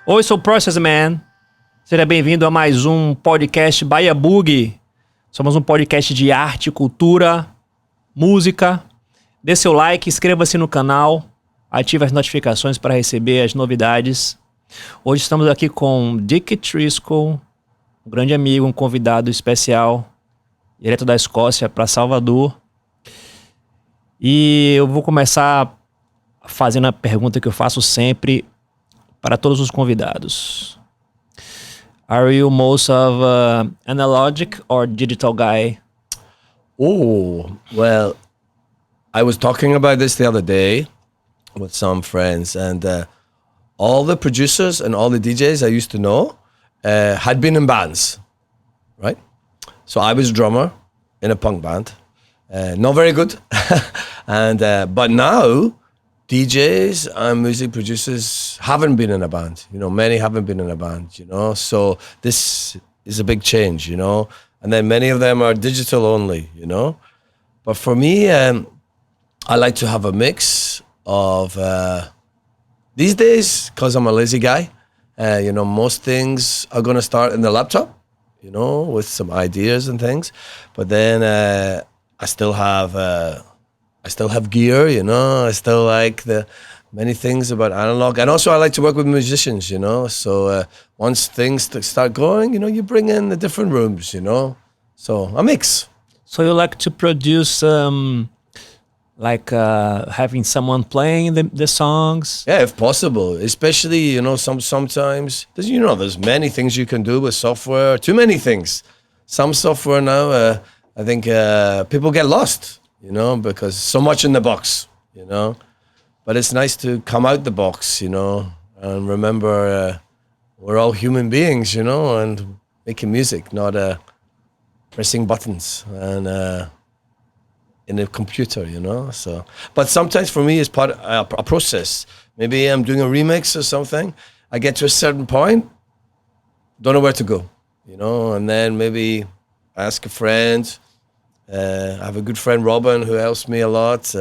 Oi, sou o PROCESSMAN. Seja bem-vindo a mais um podcast Bahia Boogie. Somos um podcast de arte, cultura, música. Dê seu like, inscreva-se no canal, ative as notificações para receber as novidades. Hoje estamos aqui com Dicky Trisco, um grande amigo, um convidado especial, direto da Escócia para Salvador. E eu vou começar fazendo a pergunta que eu faço sempre para todos os convidados. Are you most of an analogic or digital guy? Oh, well, I was talking about this the other day with some friends, and all the producers and all the DJs I used to know had been in bands, right? So I was drummer in a punk band, not very good, and but now DJs and music producers haven't been in a band. You know, many haven't been in a band. You know, so this is a big change. You know, and then many of them are digital only. You know, but for me, I like to have a mix of these days, because I'm a lazy guy. You know, most things are going to start in the laptop, you know, with some ideas and things. But then I still have gear, you know. I still like the many things about analog. And also I like to work with musicians, you know. So once things start going, you know, you bring in the different rooms, you know. So a mix. So you like to produce having someone playing the songs? Yeah, if possible. Especially, you know, sometimes there's many things you can do with software. Too many things. Some software now, I think people get lost, you know, because so much in the box, you know. But it's nice to come out the box, you know, and remember we're all human beings, you know, and making music, not pressing buttons and in a computer, you know. So, but sometimes for me it's part of a process. Maybe I'm doing a remix or something. I get to a certain point, don't know where to go, you know, and then maybe ask a friend. I have a good friend Robin who helps me a lot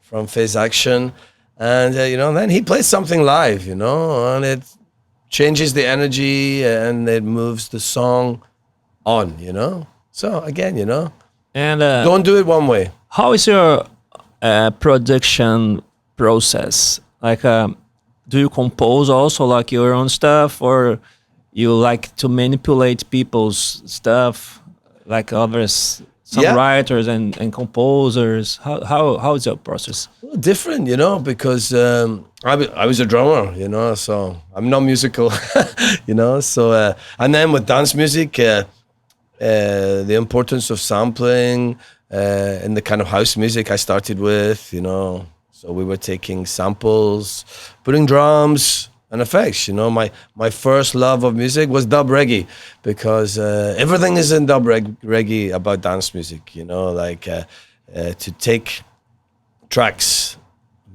from Phase Action, and you know, then he plays something live, you know, and it changes the energy and it moves the song on, you know. So again, you know, And don't do it one way. how is your production process? Like, do you compose also like your own stuff, or you like to manipulate people's stuff, like others, some Yeah. writers and composers? How is your process? Different, you know, because I was a drummer, you know, so I'm not musical, you know. So and then with dance music, the importance of sampling in the kind of house music I started with, you know. So we were taking samples, putting drums and effects, you know. My first love of music was dub reggae, because everything is in dub reggae about dance music, you know, like to take tracks,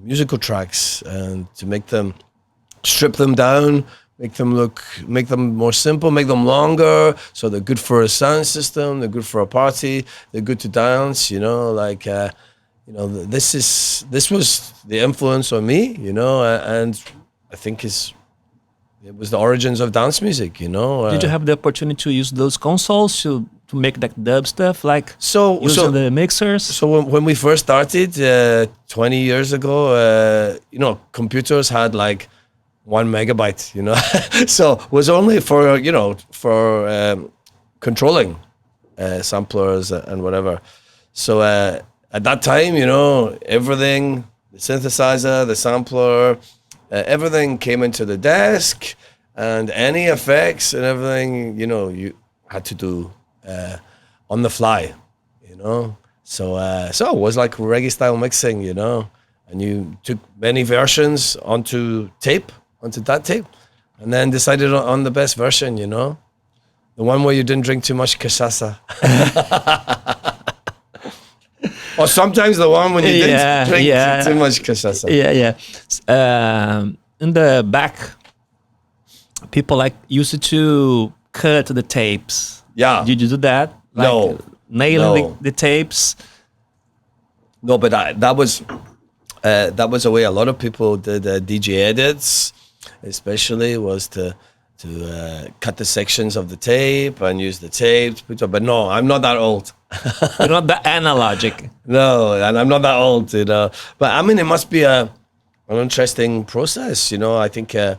musical tracks, and to make them, strip them down, make them more simple, make them longer, so they're good for a sound system, they're good for a party, they're good to dance, you know, like, you know, this was the influence on me, you know, and I think it was the origins of dance music, you know. Did you have the opportunity to use those consoles to make that dub stuff, like using the mixers? So when we first started 20 years ago, you know, computers had like 1 megabyte, you know. So it was only for, you know, for controlling samplers and whatever. So at that time, you know, everything, the synthesizer, the sampler, everything came into the desk, and any effects and everything, you know, you had to do on the fly, you know. So it was like reggae style mixing, you know, and you took many versions onto that tape, and then decided on the best version, you know, the one where you didn't drink too much cachaça. Or sometimes the one when you didn't drink too much cachaça. In the back, people used to cut the tapes. Yeah. Did you do that? No. Nailing the tapes? No, but that was a way a lot of people did DJ edits. especially, was to cut the sections of the tape and use the tape. But no, I'm not that old. You're not that analogic. No, and I'm not that old, you know. But I mean, it must be an interesting process, you know. I think you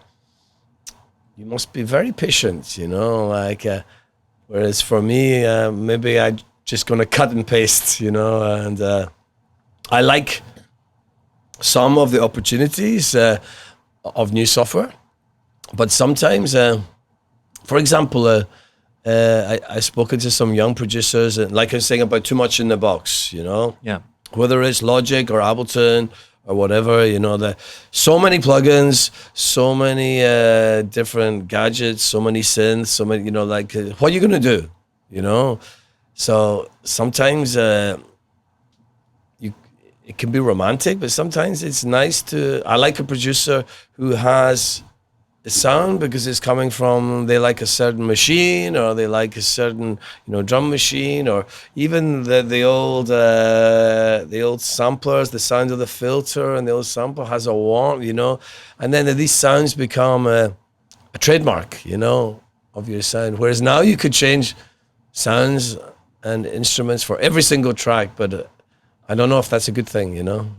must be very patient, you know. Like, whereas for me, maybe I just gonna cut and paste, you know. And I like some of the opportunities of new software. But sometimes, for example, I've spoken to some young producers, and like I was saying about too much in the box, you know? Yeah. Whether it's Logic or Ableton or whatever, you know, so many plugins, so many different gadgets, so many synths, so many, you know, like, what are you going to do, you know? So sometimes it can be romantic, but sometimes it's nice I like a producer who has the sound because it's coming from, they like a certain machine, or they like a certain, you know, drum machine, or even the old samplers, the sound of the filter and the old sampler has a warmth, you know, and then these sounds become a trademark, you know, of your sound. Whereas now you could change sounds and instruments for every single track, but I don't know if that's a good thing, you know.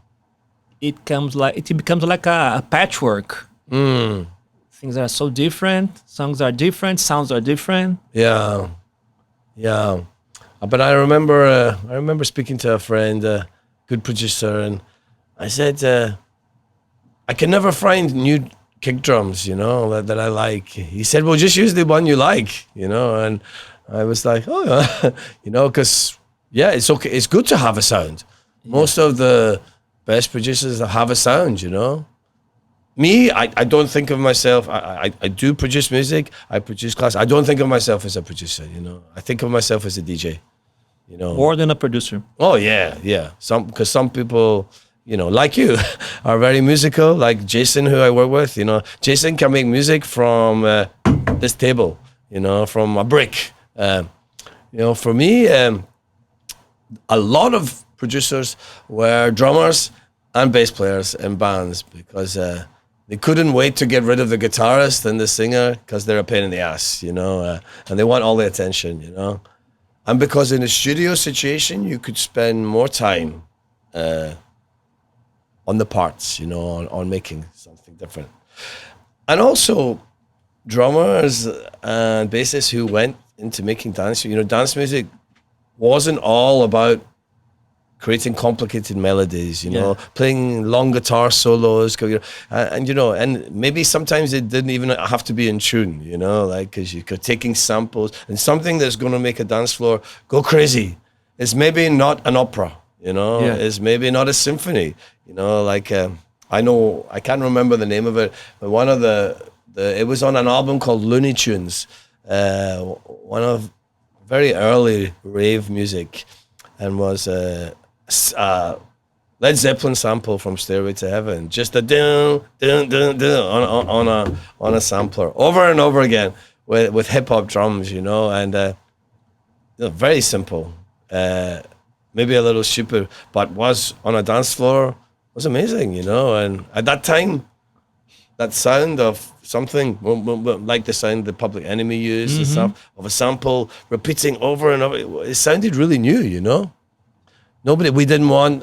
It becomes like a patchwork. Things are so different. Songs are different. Sounds are different. Yeah. But I remember speaking to a friend, a good producer, and I said, I can never find new kick drums, you know, that I like. He said, well, just use the one you like, you know. And I was like, oh, yeah. You know, because, yeah, it's okay. It's good to have a sound. Yeah. Most of the best producers have a sound, you know. Me, I don't think of myself, I do produce music, I produce class. I don't think of myself as a producer, you know. I think of myself as a DJ, you know. More than a producer. Oh, yeah. Because some people, you know, like you, are very musical, like Jason, who I work with, you know. Jason can make music from this table, you know, from a brick. You know, for me, a lot of producers were drummers and bass players in bands because they couldn't wait to get rid of the guitarist and the singer because they're a pain in the ass, you know, and they want all the attention, you know. And because in a studio situation, you could spend more time on the parts, you know, on making something different. And also drummers and bassists who went into making dance, you know, dance music wasn't all about creating complicated melodies, you know, playing long guitar solos, and you know, and maybe sometimes it didn't even have to be in tune, you know, like, because you're taking samples and something that's going to make a dance floor go crazy. It's maybe not an opera, you know, it's maybe not a symphony, you know, like I can't remember the name of it, but one of it was on an album called Looney Tunes, one of very early rave music, and was Led Zeppelin sample from Stairway to Heaven, just a dun dun dun dun on a sampler over and over again with hip hop drums, you know, and you know, very simple, maybe a little stupid, but was on a dance floor, was amazing, you know. And at that time, that sound of something like the sound the Public Enemy used and stuff, of a sample repeating over and over, it sounded really new, you know. We didn't want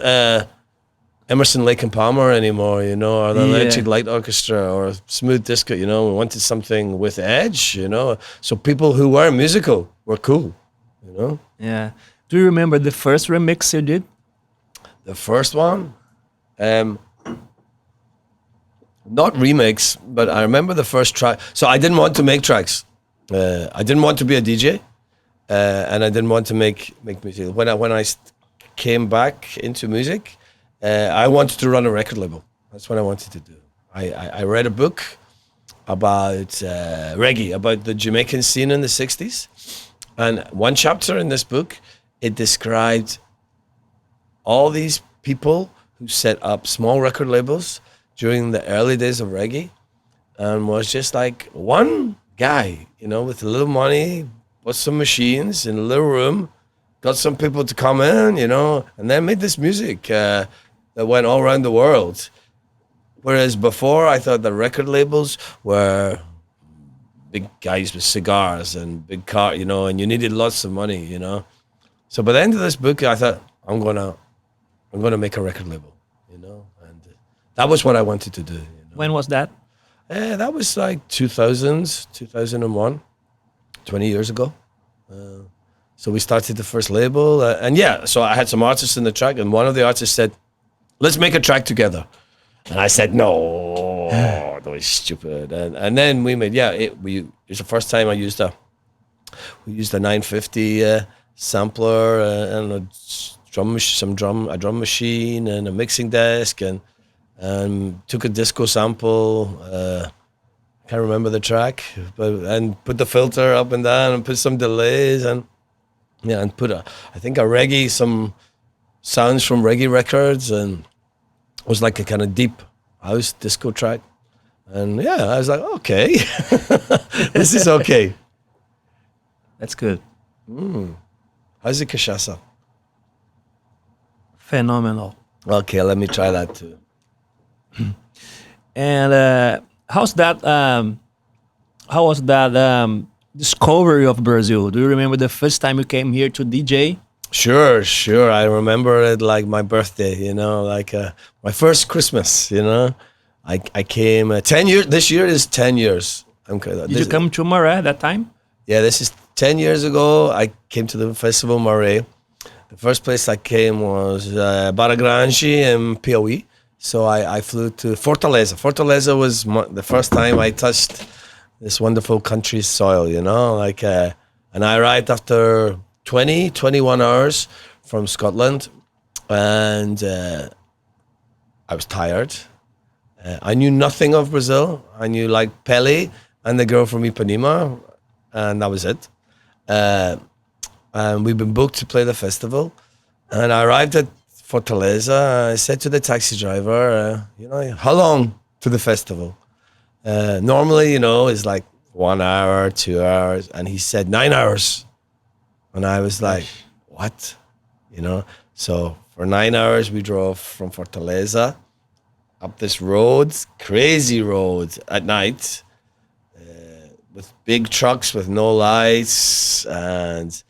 Emerson, Lake and Palmer anymore, you know, or the Electric Light Orchestra or Smooth Disco, you know. We wanted something with edge, you know. So people who were musical were cool, you know. Yeah. Do you remember the first remix you did? The first one? Not remix, but I remember the first track. So I didn't want to make tracks. I didn't want to be a DJ, and I didn't want to make music. When I came back into music, I wanted to run a record label. That's what I wanted to do. I read a book about reggae, about the Jamaican scene in the 60s. And one chapter in this book, it described all these people who set up small record labels during the early days of reggae, and was just like one guy, you know, with a little money, bought some machines in a little room, got some people to come in, you know, and then made this music that went all around the world Whereas before, I thought the record labels were big guys with cigars and big car, you know, and you needed lots of money, you know. So by the end of this book, I thought I'm gonna make a record label, you know, and that was what I wanted to do. You know? When was that? That was like 2001, 20 years ago. So we started the first label, and yeah, so I had some artists in the track, and one of the artists said, "Let's make a track together," and I said, "No, that was stupid." And then we made, it was the first time we used a 950 sampler and a drum machine and a mixing desk, and took a disco sample. Can't remember the track, and put the filter up and down and put some delays and put I think a reggae, some sounds from reggae records, and it was like a kind of deep house disco track. And I was like, okay, this is okay. That's good. How's the cachaça? Phenomenal. Okay, let me try that too. And how's that? How was that discovery of Brazil? Do you remember the first time you came here to DJ? Sure. I remember it like my birthday, you know, like my first Christmas, you know. I came 10 years. This year is 10 years. Did you come to Maré that time? Yeah, this is 10 years ago. I came to the festival Maré. The first place I came was Barra Grande in Piauí. So I flew to Fortaleza. Fortaleza was the first time I touched this wonderful country's soil, you know, like, and I arrived after 21 hours from Scotland, and I was tired. I knew nothing of Brazil. I knew like Pele and the girl from Ipanema, and that was it. And we've been booked to play the festival, and I arrived at Fortaleza. I said to the taxi driver, you know, how long to the festival? Normally, you know, it's like 1 hour, 2 hours, and he said 9 hours. And I was like, what? You know, so for 9 hours, we drove from Fortaleza up this road, crazy road at night, with big trucks with no lights, and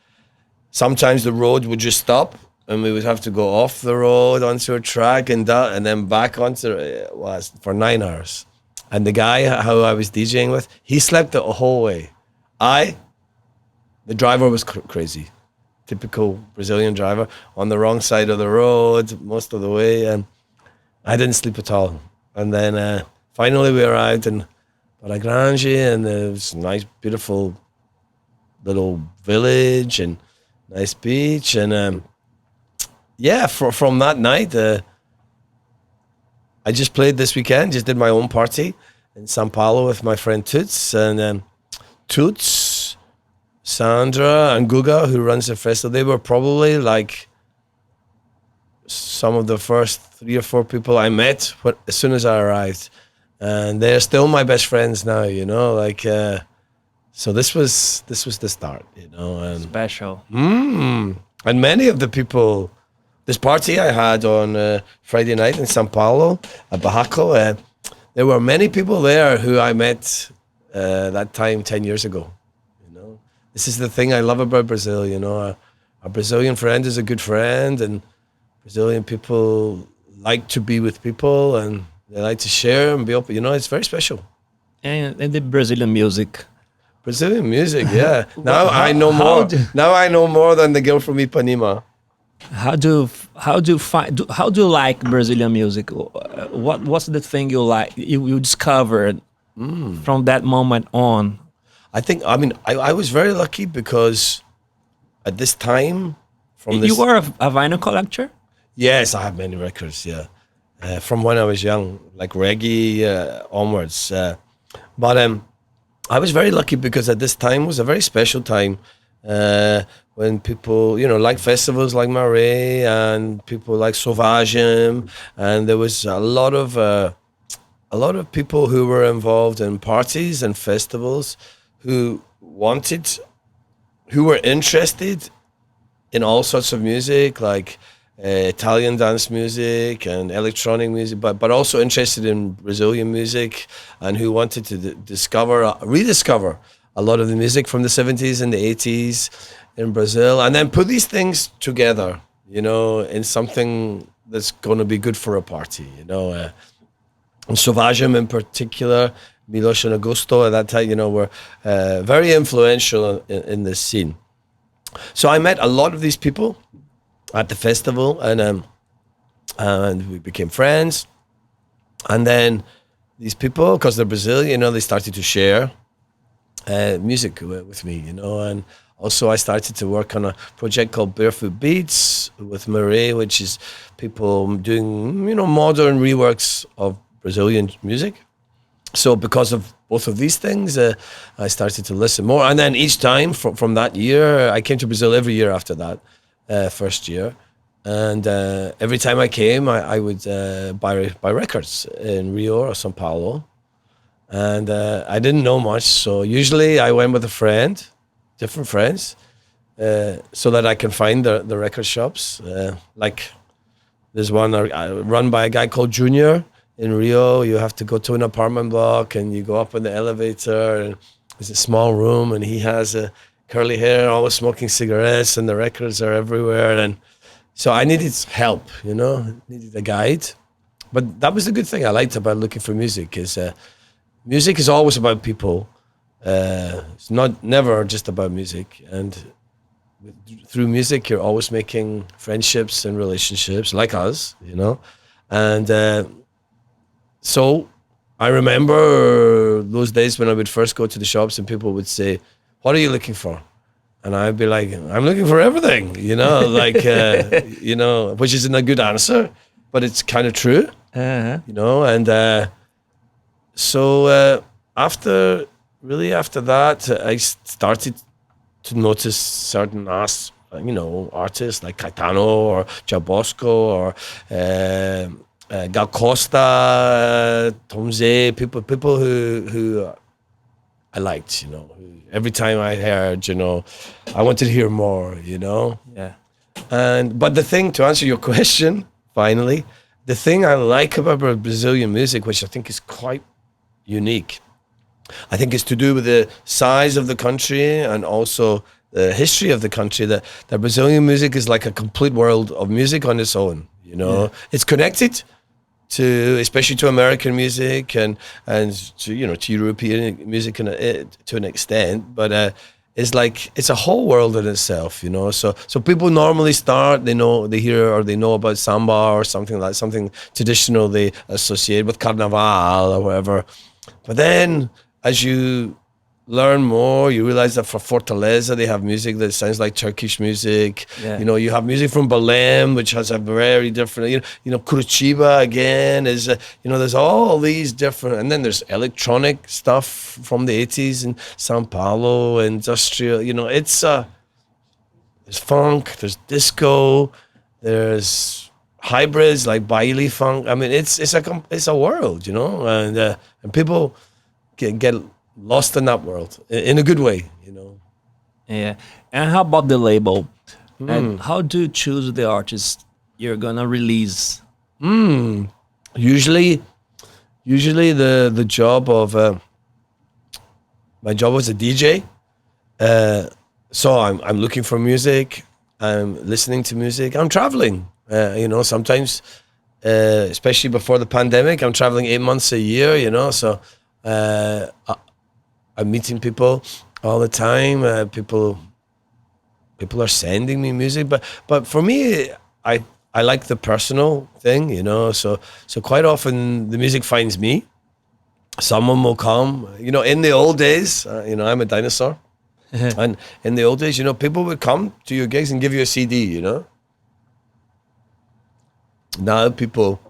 sometimes the road would just stop and we would have to go off the road onto a track and then back onto it. Was for 9 hours. And the guy who I was DJing with, he slept the whole way. The driver was crazy. Typical Brazilian driver, on the wrong side of the road most of the way, and I didn't sleep at all. And then finally we arrived in Barra Grande, and it was a nice, beautiful little village and nice beach. And from that night, I just played this weekend, just did my own party in São Paulo with my friend Toots, and Toots, Sandra, and Guga, who runs the festival. They were probably like some of the first 3 or 4 people I met as soon as I arrived, and they're still my best friends now. You know, like so. This was the start. You know, and special. And many of the people. This party I had on Friday night in São Paulo, at Barraco, there were many people there who I met that time 10 years ago. You know, this is the thing I love about Brazil. You know, a Brazilian friend is a good friend, and Brazilian people like to be with people, and they like to share and be open. You know, it's very special. And the Brazilian music. Brazilian music, yeah. Now I know more. Now I know more than the girl from Ipanema. How do you like Brazilian music? What's the thing you like? You discovered from that moment on? I was very lucky because at this time, you were a vinyl collector. Yes, I have many records. Yeah, from when I was young, like reggae onwards. But I was very lucky because at this time was a very special time. When people, you know, like festivals like Maré and people like Sauvagem, and there was a lot of people who were involved in parties and festivals who were interested in all sorts of music, like Italian dance music and electronic music, but also interested in Brazilian music, and who wanted to rediscover a lot of the music from the 70s and the 80s in Brazil, and then put these things together, in something that's going to be good for a party, And Sauvagem in particular, Milos and Augusto at that time, were very influential in this scene. So I met a lot of these people at the festival, and we became friends. And then these people, because they're Brazilian, they started to share music with me, and also I started to work on a project called Barefoot Beats with Marie, which is people doing, modern reworks of Brazilian music. So because of both of these things, I started to listen more. And then each time from that year, I came to Brazil every year after that. First year, and every time I came, I would buy records in Rio or São Paulo, and I didn't know much, so usually I went with a friend, different friends, so that I can find the record shops. Like there's one run by a guy called Junior in Rio. You have to go to an apartment block, and you go up in the elevator, and there's a small room, and he has a curly hair, always smoking cigarettes, and the records are everywhere. And so I needed help, needed a guide. But that was the good thing I liked about looking for music, is music is always about people. It's never just about music. And through music, you're always making friendships and relationships, like us, And so I remember those days when I would first go to the shops and people would say, "What are you looking for?" And I'd be like, "I'm looking for everything," which isn't a good answer, but it's kind of true, And so after that, I started to notice certain artists like Caetano or Jabosco or Gal Costa, Tom Zé, people who I liked, every time I heard, I wanted to hear more, Yeah. But the thing, to answer your question, finally, the thing I like about Brazilian music, which I think is quite unique, I think it's to do with the size of the country and also the history of the country, that Brazilian music is like a complete world of music on its own, It's connected to, especially to American music and to to European music to an extent, but it's like it's a whole world in itself, So people normally start, they hear or they know about samba or something traditional they associate with carnaval or whatever, but then as you learn more, you realize that for Fortaleza they have music that sounds like Turkish music. Yeah. You have music from Belém, which has a very different. Curitiba again is. There's all these different, and then there's electronic stuff from the 80s in São Paulo, industrial. There's funk, there's disco, there's hybrids like baile funk. I mean, it's a world, and people get lost in that world in a good way, Yeah. And how about the label? And how do you choose the artist you're gonna release? Usually the job of my job was a DJ. So I'm looking for music. I'm listening to music. I'm traveling. Sometimes, especially before the pandemic, I'm traveling 8 months a year. So I'm meeting people all the time. People are sending me music, but for me, I like the personal thing, So quite often the music finds me. Someone will come, In the old days, I'm a dinosaur, and in the old days, people would come to your gigs and give you a CD, Now people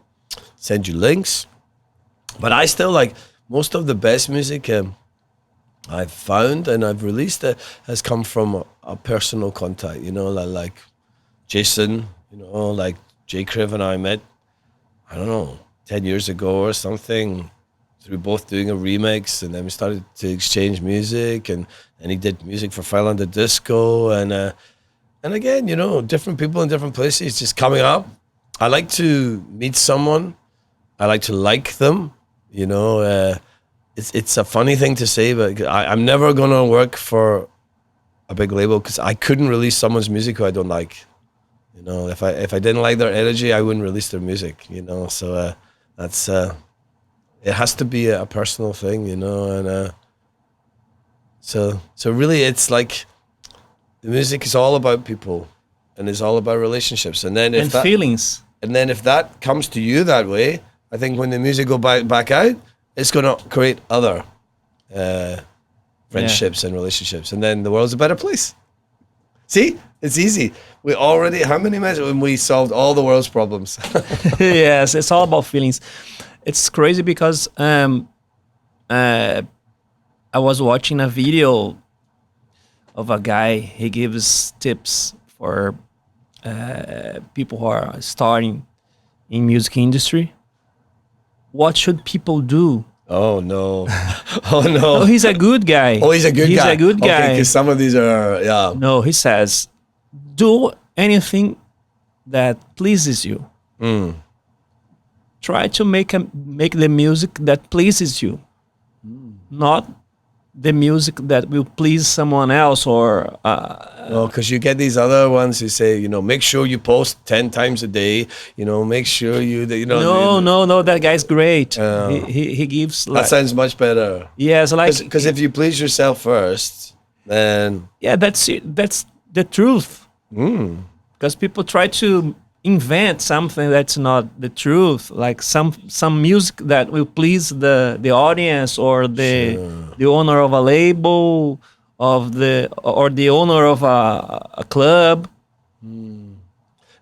send you links, but I still like most of the best music. I've found and I've released has come from a personal contact, like Jason, like J. Criv and I met, I don't know, 10 years ago or something, through both doing a remix, and then we started to exchange music, and he did music for File on the Disco, and And again, you know, different people in different places just coming up. I like to meet someone. I like them. You know, it's a funny thing to say, but I'm never gonna work for a big label because I couldn't release someone's music who I don't like. You know, if I didn't like their energy, I wouldn't release their music. You know, so that's it has to be a personal thing. You know, and so really, it's like the music is all about people, and it's all about relationships, and then if feelings. And then if that comes to you that way, I think when the music go back out, it's gonna create other friendships and relationships, and then the world's a better place. See, it's easy. We already, how many minutes when we solved all the world's problems? Yes, it's all about feelings. It's crazy because I was watching a video of a guy. He gives tips for people who are starting in music industry. What should people do? Oh no! Oh no! Oh, he's a good guy. Oh, he's a good guy. He's a good guy. Okay, because some of these are No, he says, do anything that pleases you. Try to make the music that pleases you, not the music that will please someone else or well, because you get these other ones who say, you know, make sure you post 10 times a day, you know, make sure you no, that guy's great. He gives that sounds much better. Yes, like because if you please yourself first, then that's it. That's the truth. Because people try to invent something that's not the truth, like some music that will please the audience or the owner of a label or the owner of a club.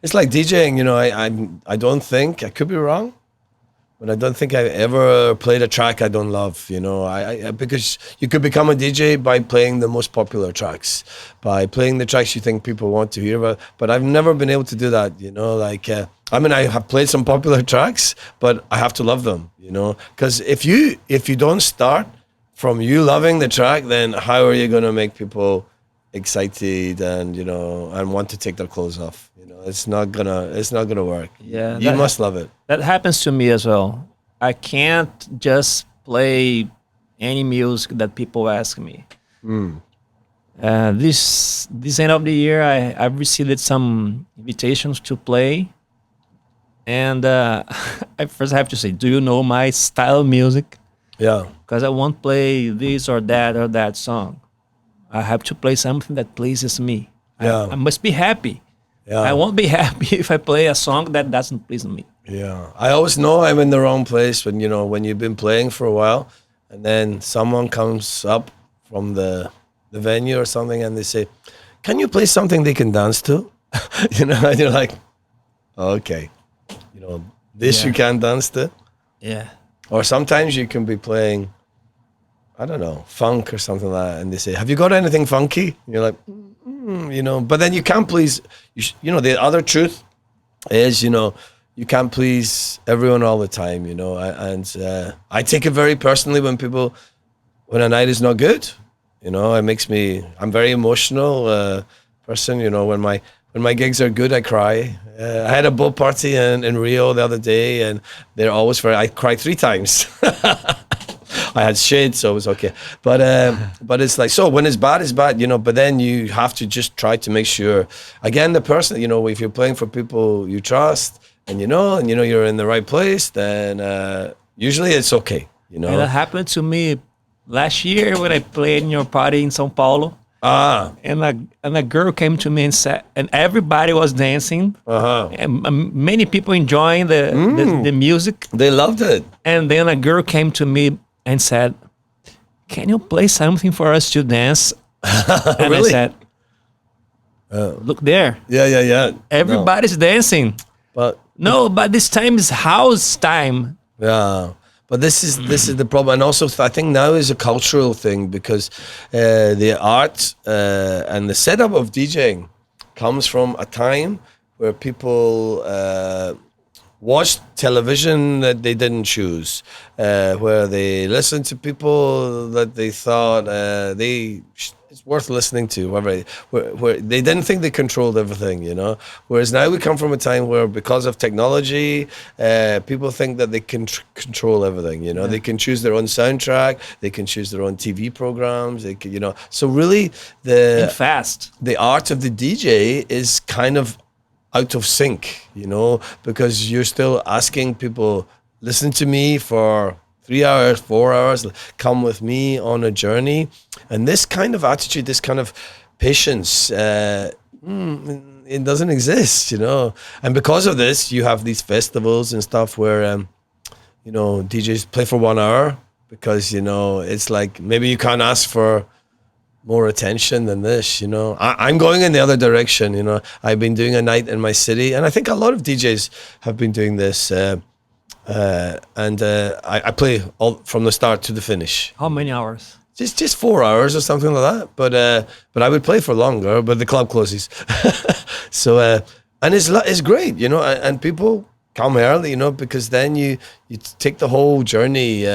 It's like DJing, you know. I don't think, I could be wrong, but I don't think I ever played a track I don't love, you know. I because you could become a DJ by playing the most popular tracks, by playing the tracks you think people want to hear about. But I've never been able to do that, you know. Like I mean, I have played some popular tracks, but I have to love them, you know. Because if you don't start from you loving the track, then how are you gonna make people excited and, you know, and want to take their clothes off? You know, it's not gonna work. Yeah, you must love it. That happens to me as well. I can't just play any music that people ask me. This end of the year, I've received some invitations to play, and I first have to say, do you know my style of music? Yeah. Because I won't play this or that song. I have to play something that pleases me. Yeah. I must be happy. Yeah. I won't be happy if I play a song that doesn't please me. Yeah. I always know I'm in the wrong place when, you know, when you've been playing for a while and then someone comes up from the venue or something and they say, can you play something they can dance to? You know, and you're like, okay, you know, this you can dance to. Yeah. Or sometimes you can be playing, I don't know, funk or something like that, and they say, have you got anything funky? And you're like, you know, but then you can't please, you know, the other truth is, you know, you can't please everyone all the time, you know, and I take it very personally when a night is not good, you know. It makes me, I'm very emotional person, you know. When my gigs are good, I cry. I had a boat party in Rio the other day, and they're always I cried 3 times. I had shades, so it was okay. But it's like, so when it's bad, you know. But then you have to just try to make sure, again, the person, you know, if you're playing for people you trust and you know you're in the right place, then usually it's okay, you know. And that happened to me last year when I played in your party in São Paulo. And a girl came to me and said, and everybody was dancing, and many people enjoying the music. They loved it. And then a girl came to me and said, can you play something for us to dance? And Really? I said, look there. Yeah. Everybody's dancing. But this time is house time. yeah. But this is the problem, and also I think now is a cultural thing because the art and the setup of DJing comes from a time where people watched television that they didn't choose, where they listened to people that they thought it's worth listening to, where they didn't think they controlled everything, you know. Whereas now we come from a time where, because of technology, people think that they can control everything, you know. They can choose their own soundtrack, they can choose their own TV programs, they can, you know. So really, the art of the DJ is kind of out of sync, you know, because you're still asking people, listen to me for 3 hours, 4 hours, come with me on a journey. And this kind of attitude, this kind of patience, it doesn't exist, you know. And because of this, you have these festivals and stuff where, you know, DJs play for 1 hour because, you know, it's like, maybe you can't ask for more attention than this, you know. I'm going in the other direction, you know. I've been doing a night in my city, and I think a lot of DJs have been doing this. I play all from the start to the finish. How many hours? Just 4 hours or something like that. But I would play for longer, but the club closes. So and it's great, you know. And people come early, you know, because then you take the whole journey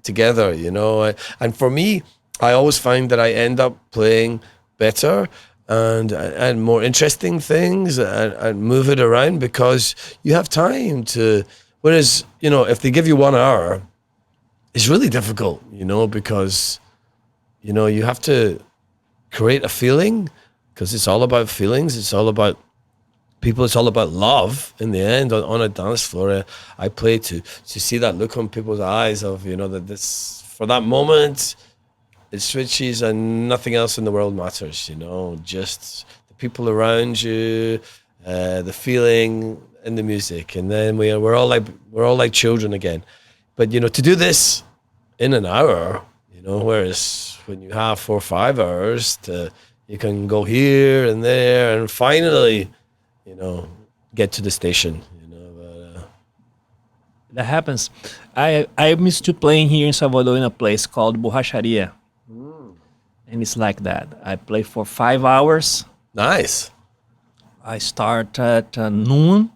together, you know. And for me, I always find that I end up playing better and more interesting things and move it around because you have time to. Whereas, you know, if they give you 1 hour, it's really difficult, you know, because, you know, you have to create a feeling because it's all about feelings. It's all about people. It's all about love in the end on a dance floor. I play to see that look on people's eyes of, you know, that this, for that moment, it switches and nothing else in the world matters, you know, just the people around you, the feeling and the music. And then we're all like children again. But, you know, to do this in an hour, you know, whereas when you have 4 or 5 hours, you can go here and there and finally, you know, get to the station, you know. But, that happens. I'm used to playing here in Salvador in a place called Borracharia. And it's like that. I play for 5 hours. Nice. I start at noon,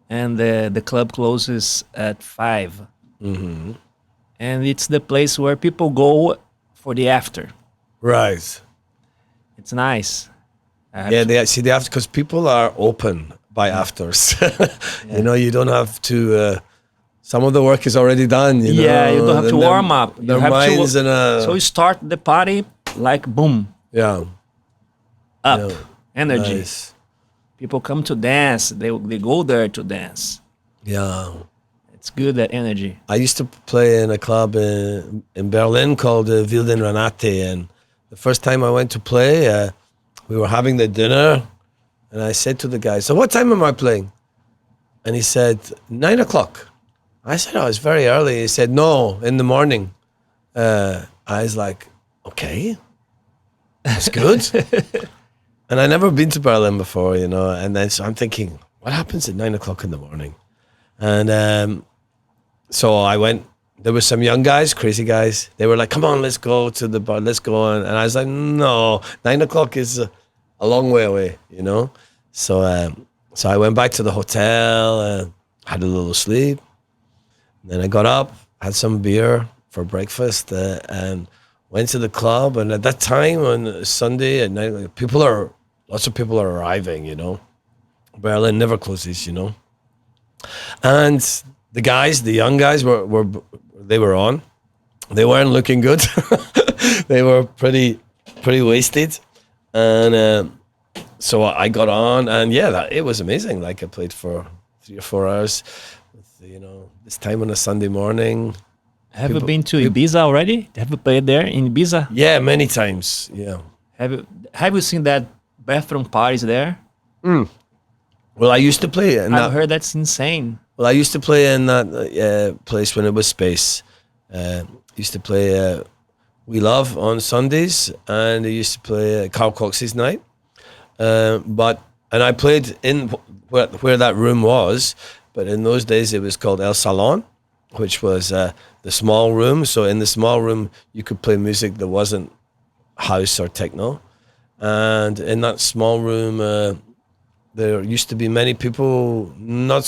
and the club closes at 5. Mm-hmm. And it's the place where people go for the after. Right. It's nice. They see the after because people are open by afters. You know, you don't have to. Some of the work is already done. You know? You don't have to warm up. Their minds So you start the party like boom. Yeah. Up. Yeah. Energy. Nice. People come to dance. They go there to dance. Yeah. It's good, that energy. I used to play in a club in Berlin called Wilden Renate, and the first time I went to play, we were having the dinner, and I said to the guy, "So what time am I playing?" And he said, 9 o'clock. I said, "Oh, it's very early." He said, "No, in the morning." I was like, "Okay, that's good." And I never been to Berlin before, you know, and then so I'm thinking, what happens at 9 o'clock in the morning? And so I went. There were some young guys, crazy guys. They were like, "Come on, let's go to the bar, let's go." And I was like, "No, 9 o'clock is a long way away, you know." So so I went back to the hotel, had a little sleep. Then I got up, had some beer for breakfast, and went to the club. And at that time on Sunday at night, lots of people are arriving, you know. Berlin never closes, you know. And the young guys were on. They weren't looking good. They were pretty wasted. And so I got on, and it was amazing. Like I played for 3 or 4 hours. You know, this time on a Sunday morning. Have you been to Ibiza already? Have you played there in Ibiza? Yeah, many times. Yeah. Have you seen that bathroom parties there? Well, I used to play. I've heard that's insane. Well, I used to play in that place when it was Space. Used to play We Love on Sundays, and I used to play Carl Cox's night. And I played in where that room was. But in those days, it was called El Salon, which was the small room. So in the small room, you could play music that wasn't house or techno. And in that small room, there used to be many people not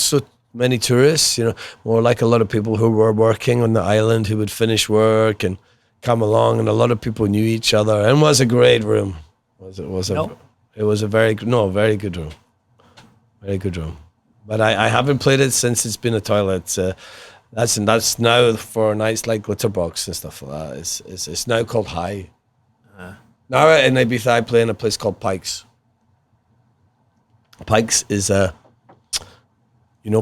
many tourists, more like a lot of people who were working on the island who would finish work and come along, and a lot of people knew each other, and it was a great room. It was a very good room. Very good room. But I haven't played it since it's been a toilet. That's now for nights like Glitterbox and stuff like that. It's now called High. Now in Ibiza I play in a place called Pikes. Pikes is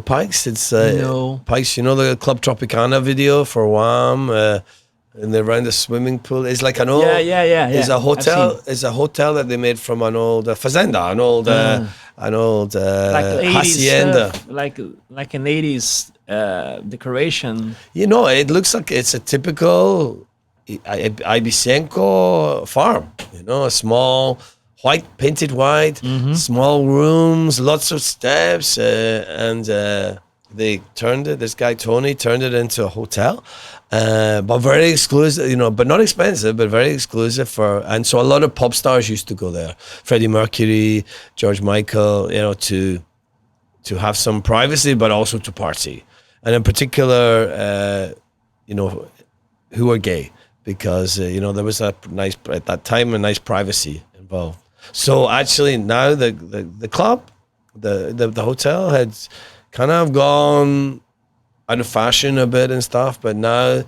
Pikes? It's No. Pikes, the Club Tropicana video for Wham, and they're around the swimming pool. It's like an old It's a hotel. It's a hotel that they made from an old fazenda, an old Like 80s hacienda. stuff, like an 80s decoration. It looks like it's a typical Ibicenco farm. A small painted white, small rooms, lots of steps, and they turned it. This guy Tony turned it into a hotel, but very exclusive. But not expensive, but very exclusive and so a lot of pop stars used to go there. Freddie Mercury, George Michael, to have some privacy, but also to party, and in particular, who are gay, because there was at that time a nice privacy involved. So actually now the club, the hotel had kind of gone out of fashion a bit and stuff, but now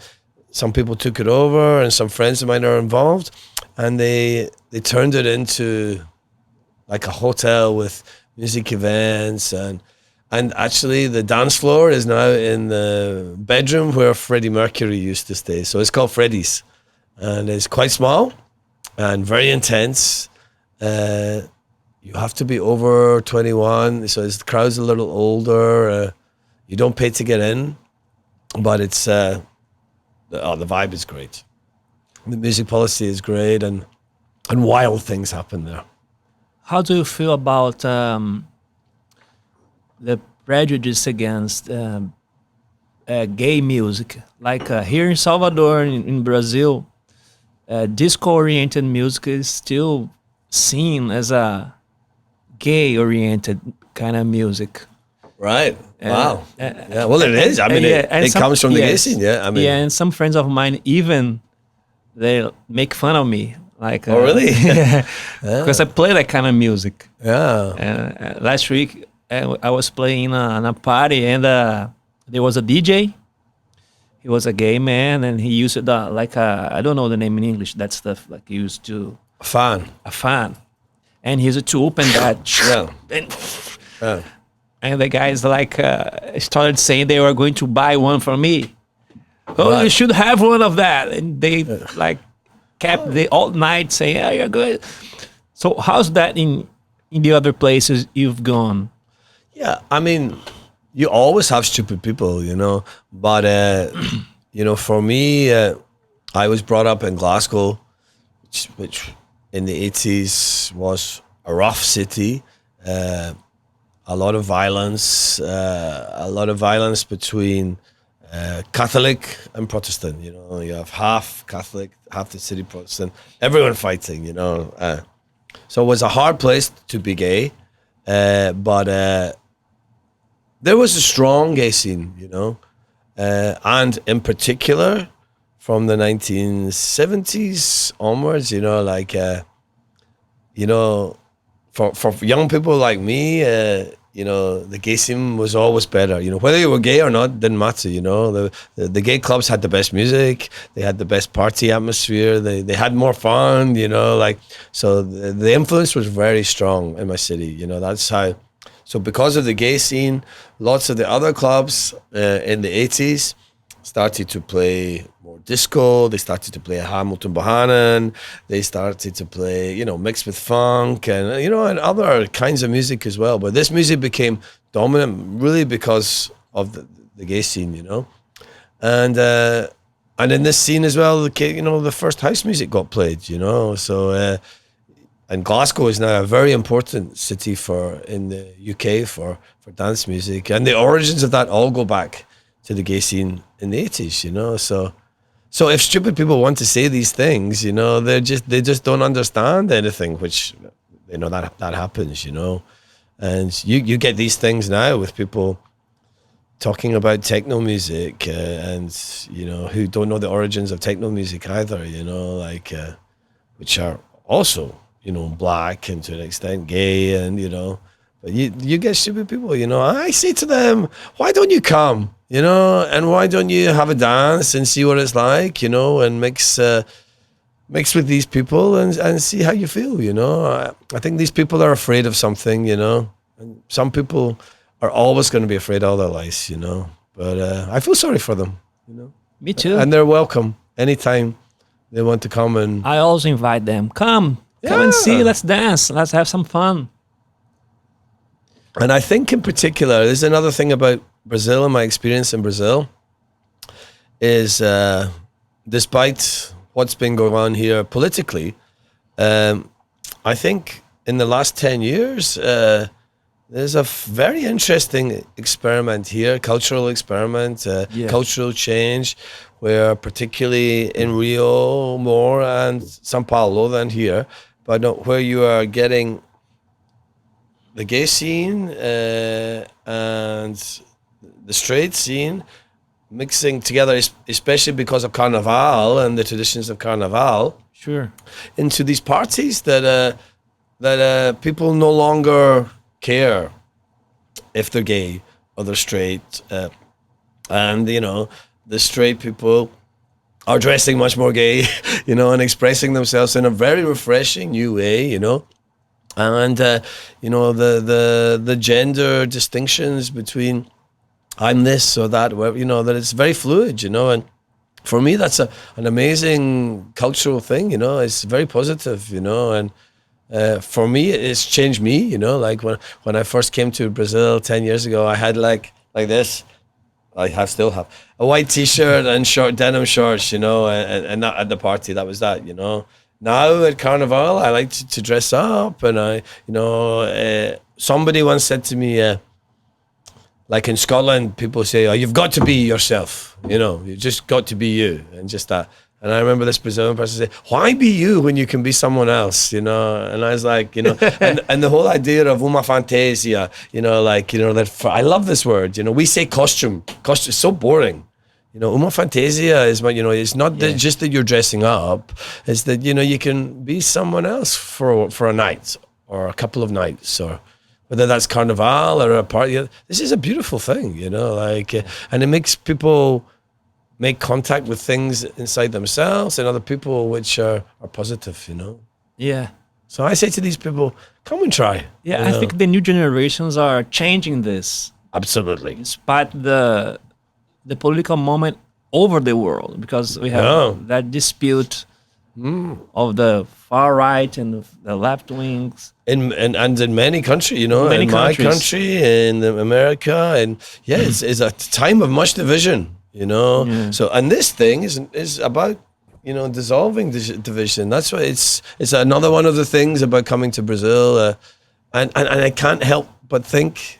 some people took it over and some friends of mine are involved, and they turned it into like a hotel with music events, and actually the dance floor is now in the bedroom where Freddie Mercury used to stay. So it's called Freddie's, and it's quite small and very intense. You have to be over 21, so the crowd's a little older. You don't pay to get in, but it's the vibe is great. The music policy is great, and wild things happen there. How do you feel about the prejudice against gay music? Like here in Salvador, in Brazil, disco-oriented music is still seen as a gay-oriented kind of music. Right. Wow. Well, it is. I mean, it comes from the gay scene. Yeah. I mean, and some friends of mine they make fun of me. Like, oh, really? Because I play that kind of music. Yeah. And last week I was playing on a party, and there was a DJ. He was a gay man, and he used I don't know the name in English. That stuff like he used to a fan, and he used to open that. And the guys started saying they were going to buy one for me. Oh, right. You should have one of that, and they kept all night saying, "Oh, you're good." So how's that in the other places you've gone? Yeah, I mean, you always have stupid people, but for me, I was brought up in Glasgow, which in the 80s was a rough city. A lot of violence between Catholic and Protestant. You have half Catholic, half the city Protestant. Everyone fighting. So it was a hard place to be gay, but there was a strong gay scene. And in particular from the 1970s onwards. For young people like me, the gay scene was always better. Whether you were gay or not didn't matter. The gay clubs had the best music, they had the best party atmosphere, they had more fun. So the influence was very strong in my city. That's how. So because of the gay scene, lots of the other clubs in the 80s started to play more disco. They started to play Hamilton Bohannon. They started to play, mixed with funk and, and other kinds of music as well. But this music became dominant really because of the gay scene, And in this scene as well, the first house music got played, So, and Glasgow is now a very important city in the UK for dance music. And the origins of that all go back to the gay scene in the 80s, So if stupid people want to say these things, they just don't understand anything, which, that happens, And you get these things now with people talking about techno music and who don't know the origins of techno music either, which are also black and to an extent gay, and but you get stupid people, I say to them, why don't you come, and why don't you have a dance and see what it's like, and mix with these people and see how you feel, I think these people are afraid of something, and some people are always going to be afraid all their lives, but I feel sorry for them, Me too. and they're welcome anytime they want to come. And I always invite them. Come and see. Let's dance. Let's have some fun. And I think in particular, there's another thing about Brazil and my experience in Brazil is despite what's been going on here politically, I think in the last 10 years, there's a very interesting experiment here, cultural experiment, cultural change, where particularly in Rio more and São Paulo than here, but where you are getting the gay scene and the straight scene mixing together, especially because of Carnaval and the traditions of Carnaval. Sure. Into these parties that people no longer care if they're gay or they're straight, and the straight people are dressing much more gay, and expressing themselves in a very refreshing new way, and the gender distinctions between I'm this or that, that it's very fluid, and for me that's an amazing cultural thing, it's very positive, and for me it's changed me, like when I first came to Brazil 10 years ago, I had like this, still have a white t-shirt and short denim shorts, and not at the party, that was that, Now at Carnival, I like to dress up, and somebody once said to me, like in Scotland, people say, "Oh, you've got to be yourself. You just got to be you," and just that. And I remember this Brazilian person say, "Why be you when you can be someone else?" And I was like, and the whole idea of uma fantasia, that I love this word. We say costume is so boring. Uma fantasia is it's not just that you're dressing up, it's that, you can be someone else for a night or a couple of nights, or whether that's Carnival or a party. This is a beautiful thing, and it makes people make contact with things inside themselves and other people, which are positive, Yeah. So I say to these people, come and try. Yeah, I think the new generations are changing this. Absolutely. Despite the political moment over the world, because we have that dispute of the far right and the left wings. And in many countries, in countries. My country, in America, and it's a time of much division, Yeah. So, and this thing is about, dissolving division. That's why it's another one of the things about coming to Brazil, and I can't help but think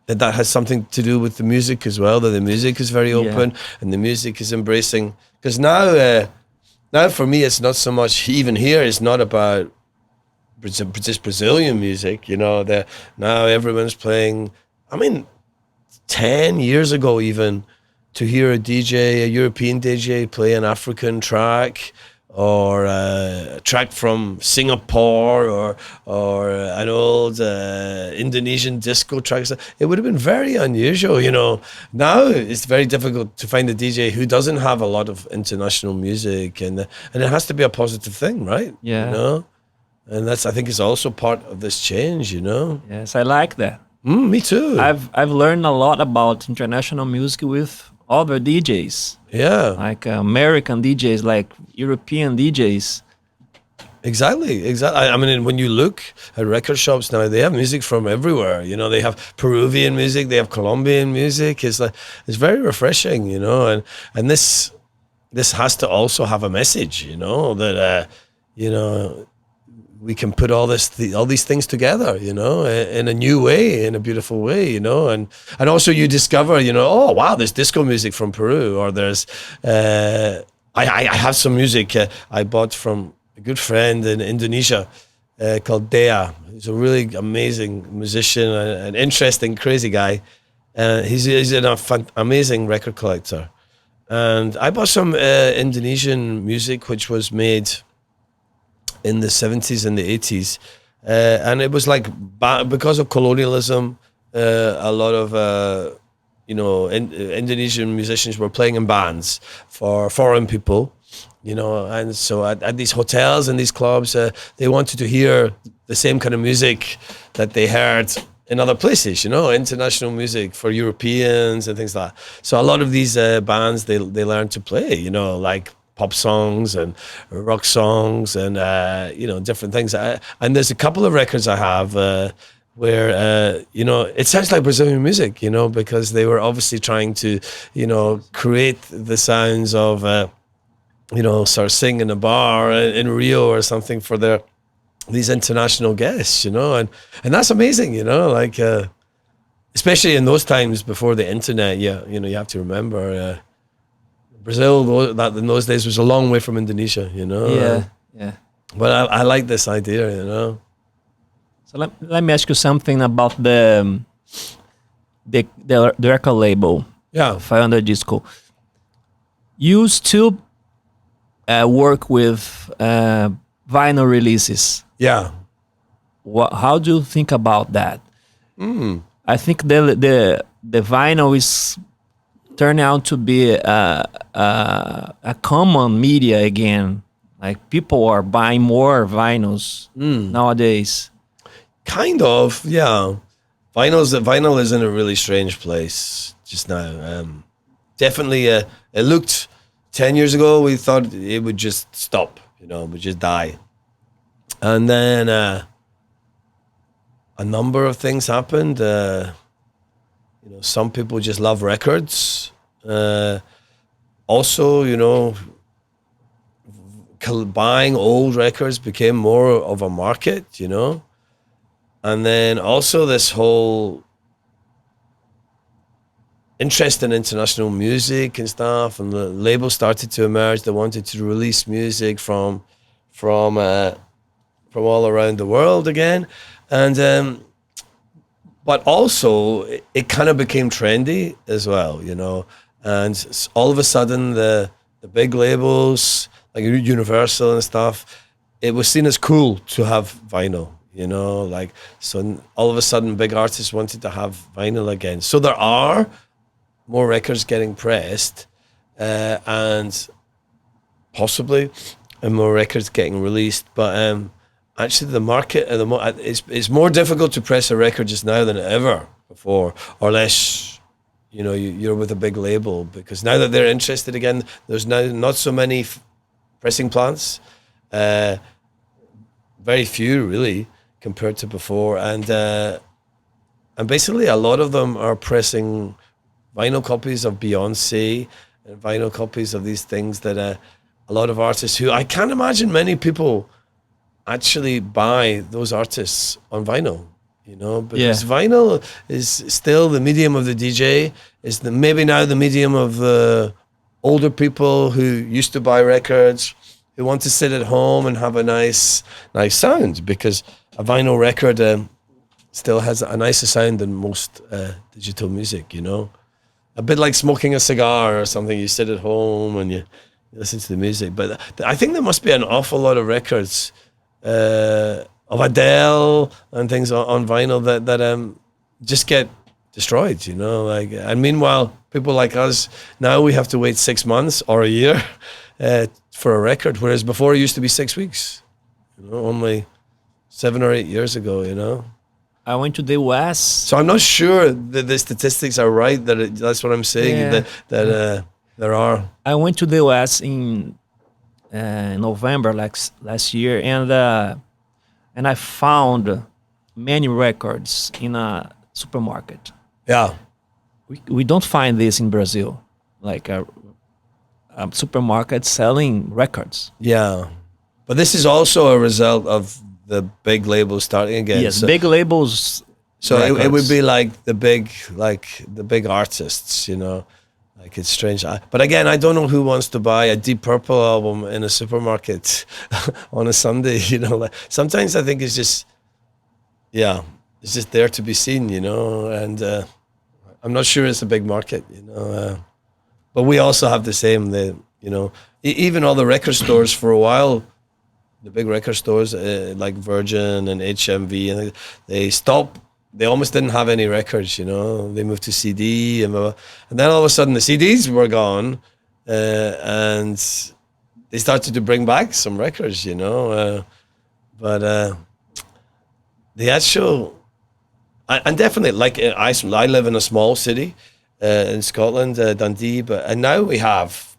that has something to do with the music as well, that the music is very open and the music is embracing. Because now for me, it's not so much, even here, it's not about just Brazilian music, now everyone's playing. 10 years ago even, to hear a European DJ play an African track, or a track from Singapore, or an old Indonesian disco track, it would have been very unusual, Now it's very difficult to find a DJ who doesn't have a lot of international music, and it has to be a positive thing, right? Yeah. And that's, I think, is also part of this change, Yes, I like that. Me too. I've learned a lot about international music with other DJs. Yeah. Like American DJs, like European DJs. Exactly. When you look at record shops now, they have music from everywhere. They have Peruvian music, they have Colombian music. It's very refreshing, and this has to also have a message, that we can put all these things together, in a new way, in a beautiful way, and also you discover, oh wow, there's disco music from Peru, or there's I have some music I bought from a good friend in Indonesia called Dea. He's a really amazing musician, an interesting, crazy guy, He's an amazing record collector. And I bought some Indonesian music, which was made in the 70s and the 80s. And it was like, because of colonialism, a lot of, Indonesian musicians were playing in bands for foreign people, and so at these hotels and these clubs, they wanted to hear the same kind of music that they heard in other places, international music for Europeans and things like that. So a lot of these bands, they learned to play, like pop songs and rock songs and, different things. And there's a couple of records I have where, it sounds like Brazilian music, because they were obviously trying to, create the sounds of, sort of sing in a bar in Rio or something for these international guests, and that's amazing, especially in those times before the internet. You have to remember Brazil that in those days was a long way from Indonesia, Yeah. But I like this idea, So let me ask you something about the record label. Yeah. Fire Disco. You still work with vinyl releases. Yeah. How do you think about that? I think the vinyl is turning out to be a common media again. Like people are buying more vinyls nowadays. Kind of, yeah. Vinyl is in a really strange place just now. Definitely, it looked 10 years ago. We thought it would just stop, would just die. And then a number of things happened. Some people just love records. Also, buying old records became more of a market, And then also this whole interest in international music and stuff, and the labels started to emerge. They wanted to release music from all around the world again, and but also it kind of became trendy as well, And all of a sudden, the big labels like Universal and stuff, it was seen as cool to have vinyl. So all of a sudden big artists wanted to have vinyl again. So there are more records getting pressed, and possibly more records getting released. But actually the market, it's more difficult to press a record just now than ever before, or less, you're with a big label, because now that they're interested again, there's now not so many pressing plants, very few really, compared to before, and basically a lot of them are pressing vinyl copies of Beyonce and vinyl copies of these things that a lot of artists who I can't imagine many people actually buy those artists on vinyl, because vinyl is still the medium of the DJ, is maybe now the medium of older people who used to buy records, who want to sit at home and have a nice sound, because a vinyl record still has a nicer sound than most digital music, A bit like smoking a cigar or something. You sit at home and you listen to the music. But I think there must be an awful lot of records of Adele and things on vinyl that just get destroyed, And meanwhile, people like us, now we have to wait 6 months or a year for a record, whereas before it used to be 6 weeks, only 7 or 8 years ago, I went to the West. So I'm not sure that the statistics are right. That's what I'm saying. Yeah. That there are. I went to the West in November last year, and I found many records in a supermarket. Yeah, we don't find this in Brazil, like a supermarket selling records. Yeah, but this is also a result of the big labels starting again. Yes, big labels. So it would be like the big artists, Like it's strange. But again, I don't know who wants to buy a Deep Purple album in a supermarket on a Sunday, Like, sometimes I think it's just there to be seen, And I'm not sure it's a big market, but we also have the same. Even all the record stores for a while, the big record stores like Virgin and HMV, and they stopped. They almost didn't have any records, They moved to CD, and then all of a sudden the CDs were gone, and they started to bring back some records, but the actual, and definitely like Iceland, I live in a small city in Scotland, Dundee, and now we have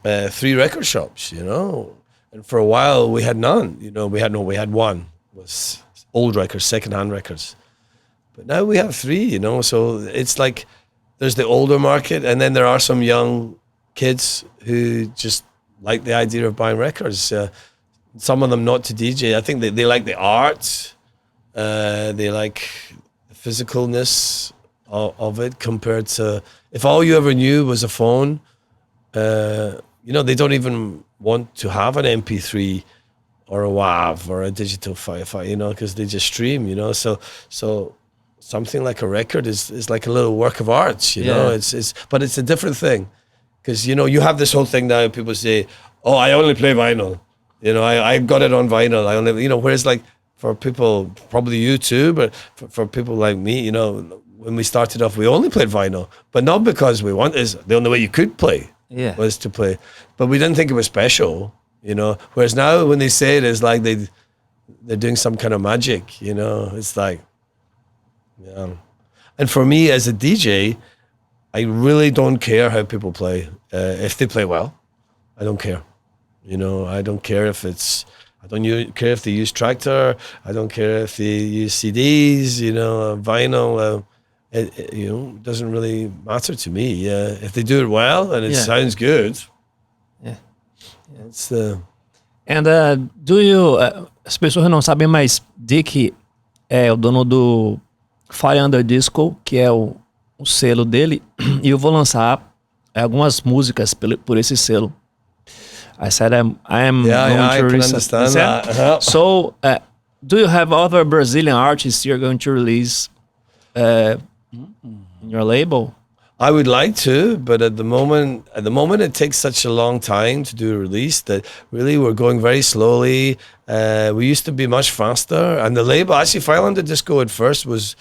3 record shops, and for a while we had none, we had one, was old records, secondhand records. But now we have 3, so it's like there's the older market, and then there are some young kids who just like the idea of buying records. Some of them not to DJ. I think they like the art, they like the physicalness of it compared to, if all you ever knew was a phone, they don't even want to have an MP3 or a WAV or a digital file, because they just stream, so something like a record is like a little work of art, but it's a different thing, because you have this whole thing now. People say, "Oh, I only play vinyl," I got it on vinyl. I only, whereas like for people, probably you too, but for people like me, when we started off, we only played vinyl, but not because we want. Is the only way you could play was to play, but we didn't think it was special, Whereas now, when they say it, it's like they're doing some kind of magic, It's like. Yeah, and for me as a DJ, I really don't care how people play. If they play well, I don't care. I don't care if care if they use Tractor. I don't care if they use CDs. Vinyl. It doesn't really matter to me. If they do it well and it sounds good. Yeah, it's the. And do you? As pessoas não sabem, mas Dicky é o dono do Fire Under Disco, que é o selo dele, e eu vou lançar algumas músicas por esse selo. I said I am I going to can understand that. So, do you have other Brazilian artists you're going to release in your label? I would like to, but at the moment it takes such a long time to do a release that really we're going very slowly. We used to be much faster, and the label, actually Fire Under Disco at first was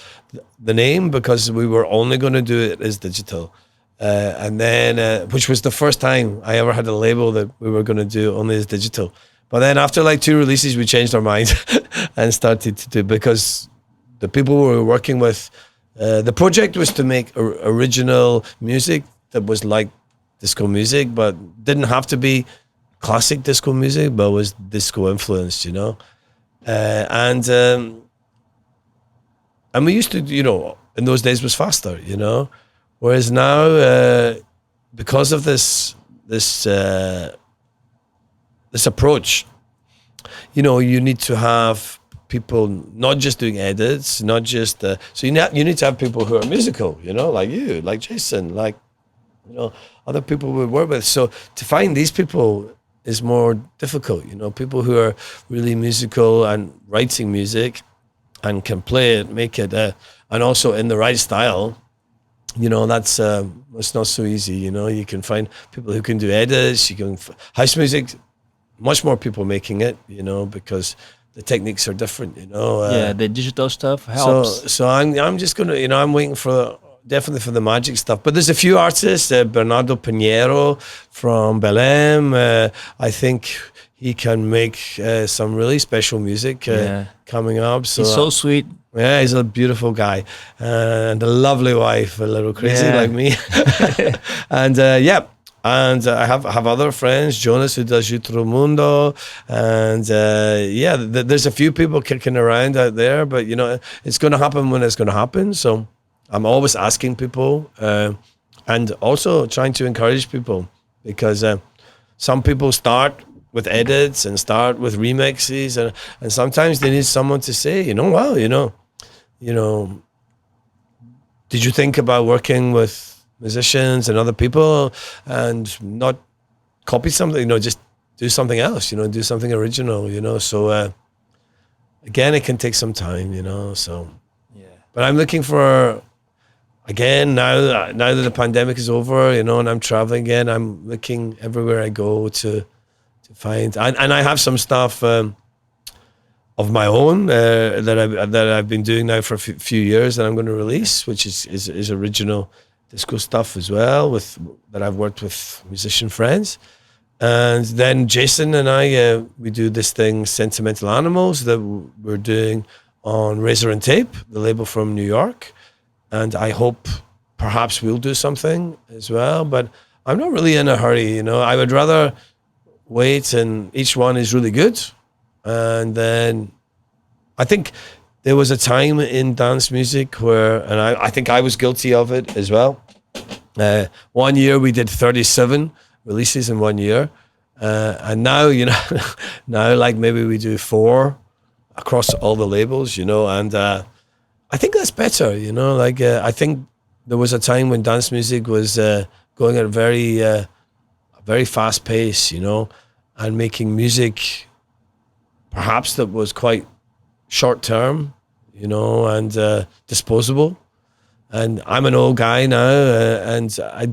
the name because we were only going to do it as digital. And then, which was the first time I ever had a label that we were going to do only as digital. But then after like 2 releases, we changed our mind and started to do, because the people we were working with, the project was to make original music that was like disco music, but didn't have to be classic disco music, but was disco influenced, and we used to, in those days was faster, whereas now, because of this approach, you need to have people not just doing edits, not just so you need to have people who are musical, like you, like Jason, like other people we work with. So to find these people is more difficult, people who are really musical and writing music and can play it, make it, and also in the right style. That's it's not so easy. You can find people who can do edits. You can house music, much more people making it, because the techniques are different, the digital stuff helps. So I'm just gonna, I'm waiting definitely for the magic stuff. But there's a few artists, Bernardo Pinheiro from Belém. I think he can make some really special music coming up. So he's so sweet. Yeah, he's a beautiful guy and a lovely wife, a little crazy like me. And and I have other friends, Jonas, who does Jutro Mundo, and there's a few people kicking around out there, but it's going to happen when it's going to happen. So I'm always asking people, and also trying to encourage people, because some people start with edits and start with remixes, and sometimes they need someone to say, did you think about working with musicians and other people and not copy something, just do something else, do something original, so again, it can take some time, so but I'm looking for again, now that the pandemic is over, you know, and I'm traveling again, I'm looking everywhere I go to find, and I have some stuff of my own that I've been doing now for a few years that I'm going to release, which is original disco stuff as well, that I've worked with musician friends. And then Jason and I, we do this thing, Sentimental Animals, that we're doing on Razor and Tape, the label from New York. And I hope perhaps we'll do something as well, but I'm not really in a hurry, you know. I would rather wait, and each one is really good. And then I think there was a time in dance music where, and I think I was guilty of it as well. 1 year we did 37 releases in 1 year. And now, you know, now like maybe we do 4 across all the labels, you know, and I think that's better, you know, like I think there was a time when dance music was going at a very fast pace, you know, and making music perhaps that was quite short term, you know, and disposable. And I'm an old guy now, and I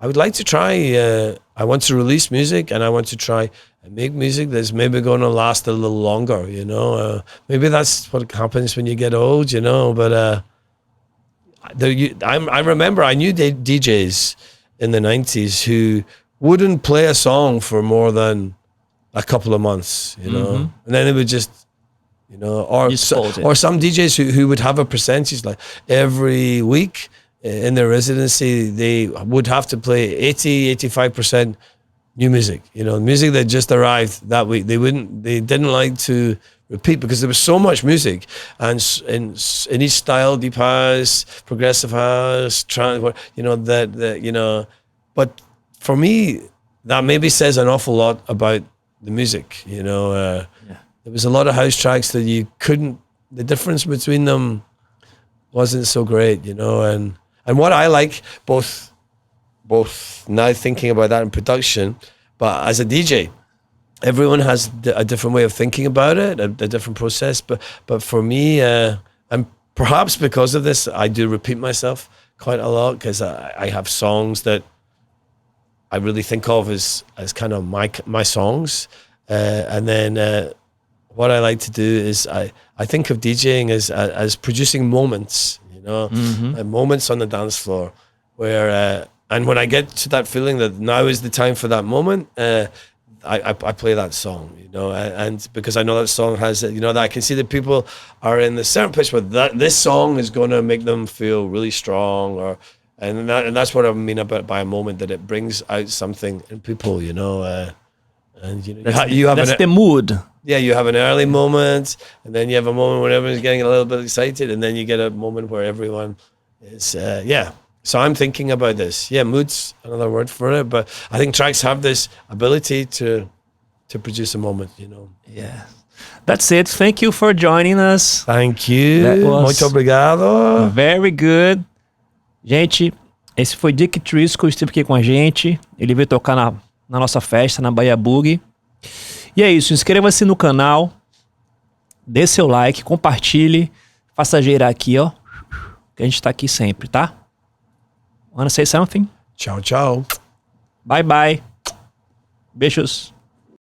would like to try, I want to release music, and I want to try and make music that's maybe going to last a little longer, you know. Maybe that's what happens when you get old, you know, but I remember I knew DJs in the 90s who wouldn't play a song for more than a couple of months, you know, and then it would just, you know, or some DJs who would have a percentage, like every week in their residency, they would have to play 80-85% new music, you know, music that just arrived that week. They didn't like to repeat because there was so much music, and in each style, deep house, progressive house, trance, you know, that you know, but for me, that maybe says an awful lot about the music, you know. There was a lot of house tracks that you couldn't, the difference between them wasn't so great, you know, and what I like, both now thinking about that in production, but as a DJ, everyone has a different way of thinking about it, a different process, but for me, and perhaps because of this, I do repeat myself quite a lot, because I have songs that I really think of as kind of my songs, and then what I like to do is I think of DJing as producing moments, you know, moments on the dance floor where and when I get to that feeling that now is the time for that moment, I play that song, you know, and because I know that song has, you know, that I can see that people are in the certain pitch, but this song is going to make them feel really strong, and that's what I mean about by a moment, that it brings out something in people, you know, and you know, that's the mood. Yeah, you have an early moment, and then you have a moment where everyone's getting a little bit excited, and then you get a moment where everyone is, So I'm thinking about this. Yeah, mood's another word for it, but I think tracks have this ability to produce a moment, you know. Yeah. That's it. Thank you for joining us. Thank you. Muito obrigado. Very good. Gente, esse foi Dicky Trisco, esteve aqui com a gente. Ele veio tocar na nossa festa, na Bahia Boogie. E é isso, inscreva-se no canal, dê seu like, compartilhe, faça girar aqui, ó, que a gente tá aqui sempre, tá? Wanna say something? Tchau, tchau. Bye, bye. Beijos.